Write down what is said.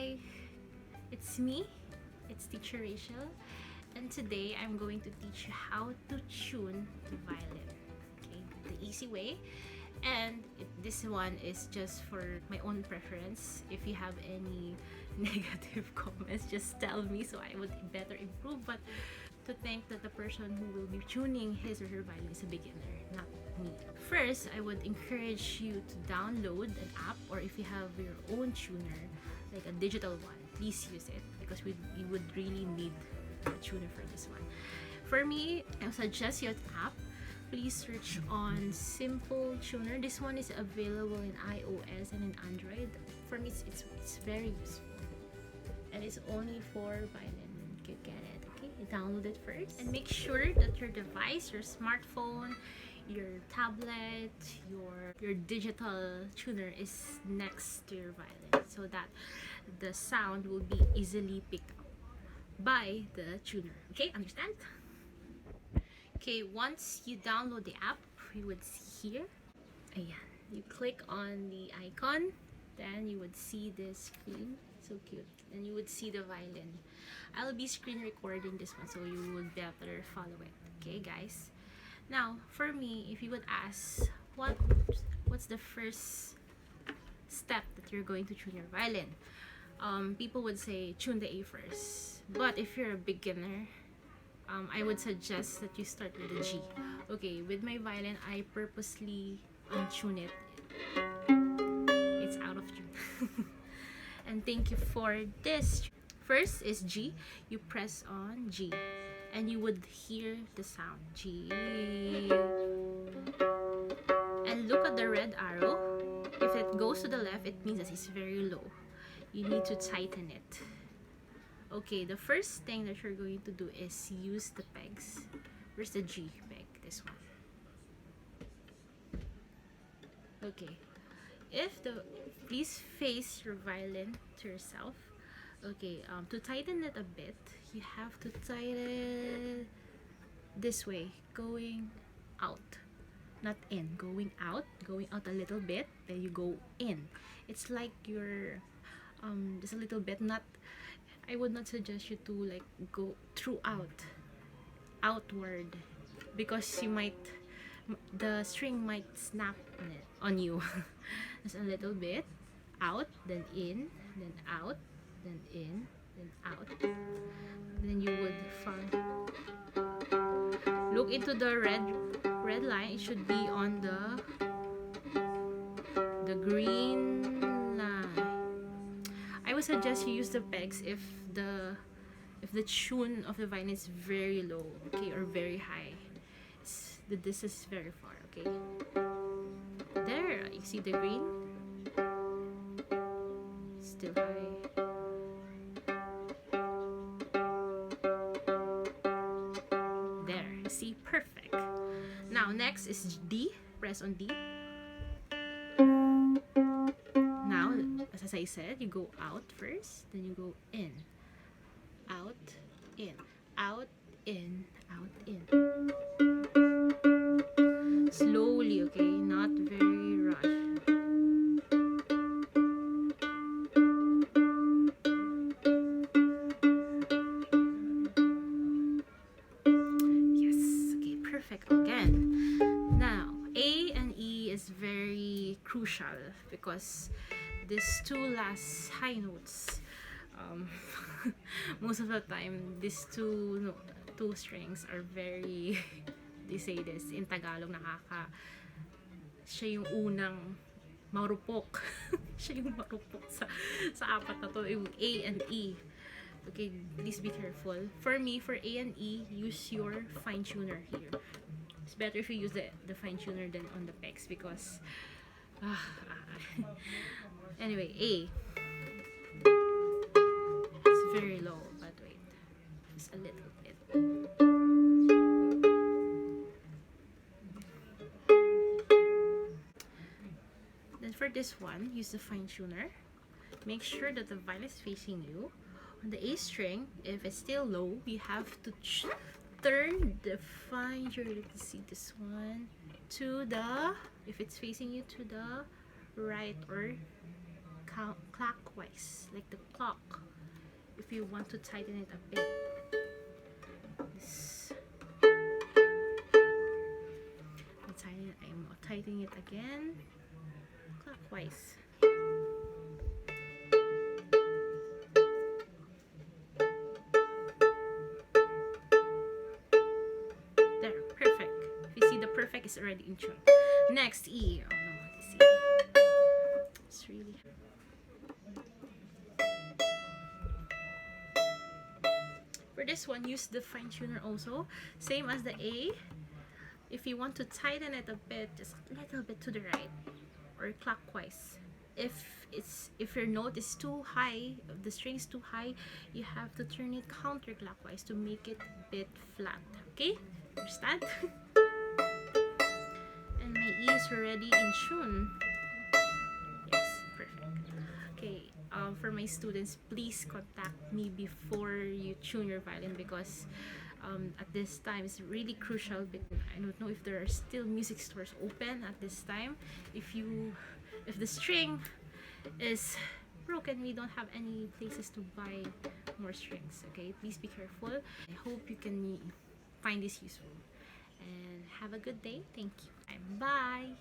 Hi, it's me, it's teacher Rachel, and today I'm going to teach you how to tune the violin, okay, the easy way. And this one is just for my own preference. If you have any negative comments, just tell me so I would better improve. But to think that the person who will be tuning his or her violin is a beginner, not me. First, I would encourage you to download an app, or if you have your own tuner, like a digital one, please use it because we would really need a tuner for this one. For me, I suggest you an app. Please search on Simple Tuner. This one is available in iOS and in Android. For me, it's very useful, and it's only for violin. You get it, okay? Download it first, and make sure that your device, your smartphone, your tablet, your digital tuner is next to your violin, so that the sound will be easily picked up by the tuner. Okay, understand? Okay, once you download the app, you would see here. Ayan. You click on the icon, then you would see this screen. So cute. And you would see the violin. I'll be screen recording this one so you would better follow it. Okay, guys? Now, for me, if you would ask, what's the first step that you're going to tune your violin? People would say, tune the A first. But if you're a beginner, I would suggest that you start with the G. Okay, with my violin, I purposely untune it. It's out of tune. And thank you for this. First is G. You press on G, and you would hear the sound G. And look at the red arrow. If it goes to the left, it means that it's very low. You need to tighten it. Okay, the first thing that you're going to do is use the pegs. Where's the G peg? This one. Okay. Please face your violin to yourself. Okay, to tighten it a bit, you have to tighten this way, going out, not in, going out a little bit, then you go in. It's like you're just a little bit, not, I would not suggest you to like go outward, because the string might snap on you. Just a little bit, out, then in, then out, then in, then out. Then you would look into the red line. It should be on the green line. I would suggest you use the pegs if the tune of the violin is very low, okay, or very high. The distance is very far, okay. There, you see the green? Still high. There, see, perfect. Now next is D. Press on D. Now, as I said, you go out first, then you go in. Out, in, out, in, out, in. Slowly, okay? Not very rushed. Yes, okay, perfect again. Now, A and E is very crucial because these two last high notes, most of the time, these two strings are very, they say this in Tagalog, siya yung unang marupok. Siya yung marupok sa apat na to, yung A and E. Okay, please be careful. For me, for A and E, use your fine tuner here. It's better if you use the fine tuner than on the pegs, because anyway, A. It's very low, but wait, just a little bit. Then for this one, use the fine tuner. Make sure that the violin is facing you. On the A string, if it's still low, you have to turn the fine tuner. You can see this one to the, if it's facing you, to the right or clockwise, like the clock. If you want to tighten it a bit, I'm tightening it again, clockwise. There, perfect. If you see, the perfect is already in tune. Next, E. Oh no, this E. It's really. For this one, use the fine tuner also, same as the A. If you want to tighten it a bit, just a little bit to the right or clockwise. If your note is too high, if the string is too high, you have to turn it counterclockwise to make it a bit flat. Okay, understand? And my E is already in tune. Yes, perfect. Okay, for my students, please contact me before you tune your violin, because at this time it's really crucial. But I don't know if there are still music stores open at this time. If the string is broken, we don't have any places to buy more strings. Okay, please be careful. I hope you can find this useful, and have a good day. Thank you. Bye.